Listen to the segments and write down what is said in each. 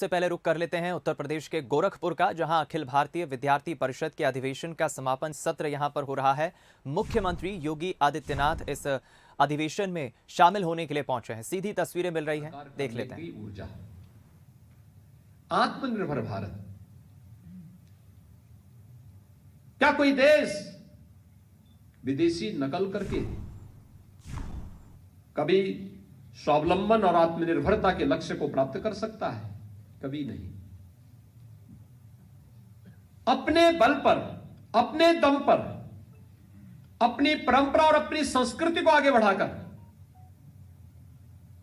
से पहले रुक कर लेते हैं उत्तर प्रदेश के गोरखपुर का, जहां अखिल भारतीय विद्यार्थी परिषद के अधिवेशन का समापन सत्र यहां पर हो रहा है। मुख्यमंत्री योगी आदित्यनाथ इस अधिवेशन में शामिल होने के लिए पहुंचे हैं। सीधी तस्वीरें मिल रही हैं, देख लेते हैं। ऊर्जा, आत्मनिर्भर भारत। क्या कोई देश विदेशी नकल करके कभी स्वावलंबन और आत्मनिर्भरता के लक्ष्य को प्राप्त कर सकता है? कभी नहीं। अपने बल पर, अपने दम पर, अपनी परंपरा और अपनी संस्कृति को आगे बढ़ाकर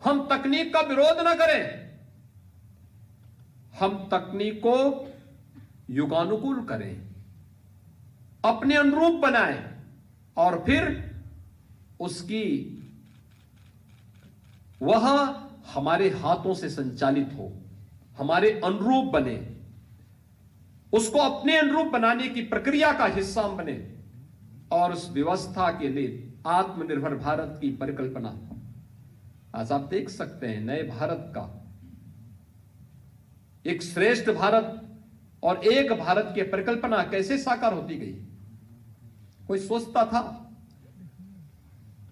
हम तकनीक का विरोध न करें, हम तकनीक को युगानुकूल करें, अपने अनुरूप बनाएं और फिर उसकी वह हमारे हाथों से संचालित हो, हमारे अनुरूप बने, उसको अपने अनुरूप बनाने की प्रक्रिया का हिस्सा हम बने और उस व्यवस्था के लिए आत्मनिर्भर भारत की परिकल्पना आज आप देख सकते हैं। नए भारत का, एक श्रेष्ठ भारत और एक भारत की परिकल्पना कैसे साकार होती गई? कोई सोचता था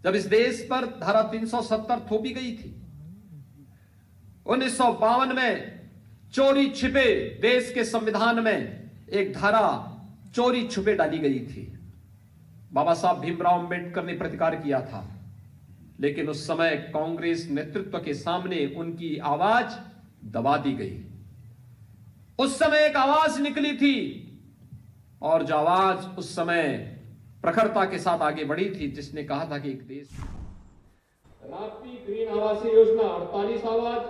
जब इस देश पर धारा 370 थोपी गई थी? 1952 में चोरी छिपे देश के संविधान में एक धारा चोरी छुपे डाली गई थी। बाबा साहब भीमराव अंबेडकर ने प्रतिकार किया था, लेकिन उस समय कांग्रेस नेतृत्व के सामने उनकी आवाज दबा दी गई। उस समय एक आवाज निकली थी और जो आवाज उस समय प्रखरता के साथ आगे बढ़ी थी, जिसने कहा था कि एक देश। राष्ट्रीय ग्रीन आवासीय योजना 48 आवाज,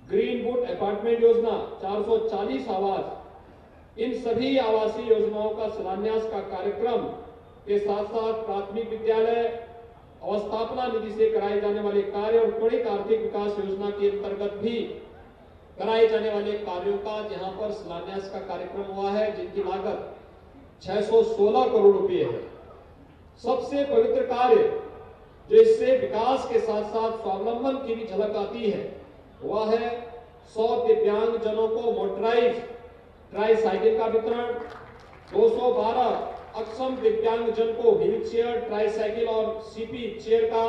ग्रीन वुड अपार्टमेंट योजना 440 आवाज, इन सभी आवासीय योजनाओं का शिलान्यास का कार्यक्रम के साथ साथ प्राथमिक विद्यालय अवस्थापना निधि से कराए जाने वाले कार्य और त्वरित आर्थिक विकास योजना के अंतर्गत भी कराए जाने वाले कार्यों का जहां पर शिलान्यास का कार्यक्रम हुआ है, जिनकी लागत 616 करोड़ रुपए है। सबसे पवित्र कार्य जो इससे विकास के साथ साथ स्वावलंबन की भी झलक आती है, वह है 100 दिव्यांग जनों को मोटराइज ट्राईसाइकिल का वितरण, 212 अक्षम दिव्यांग जन को व्हील चेयर, ट्राईसाइकिल और सीपी चेयर का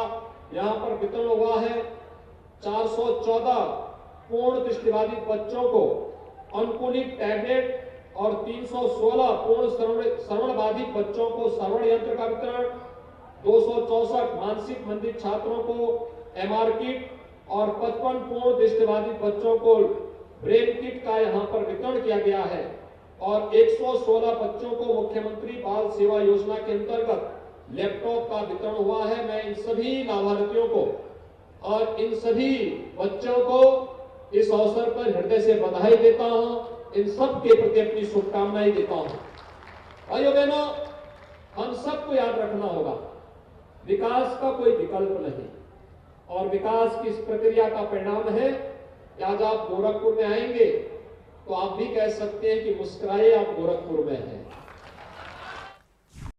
यहां पर वितरण हुआ है। 414 पूर्ण दृष्टिबाधित बच्चों को अनुकूलित टैबलेट और 316 पूर्ण श्रवण बाधित बच्चों को श्रवण यंत्र का वितरण, 264 मानसिक मंदित छात्रों को एमआर किट और 55 पूर्ण दृष्टिबाधित बच्चों को ब्रेन किट का यहां पर वितरण किया गया है और 116 बच्चों को मुख्यमंत्री बाल सेवा योजना के अंतर्गत लैपटॉप का वितरण हुआ है। मैं इन सभी लाभार्थियों को और इन सभी बच्चों को इस अवसर पर हृदय से बधाई देता हूं, इन सब के प्रति अपनी शुभकामनाएं देता हूं। भाइयों बहनों, हम सबको याद रखना होगा, विकास का कोई विकल्प नहीं और विकास की इस प्रक्रिया का परिणाम है कि आज आप गोरखपुर में आएंगे तो आप भी कह सकते हैं कि मुस्कुराए आप गोरखपुर में हैं।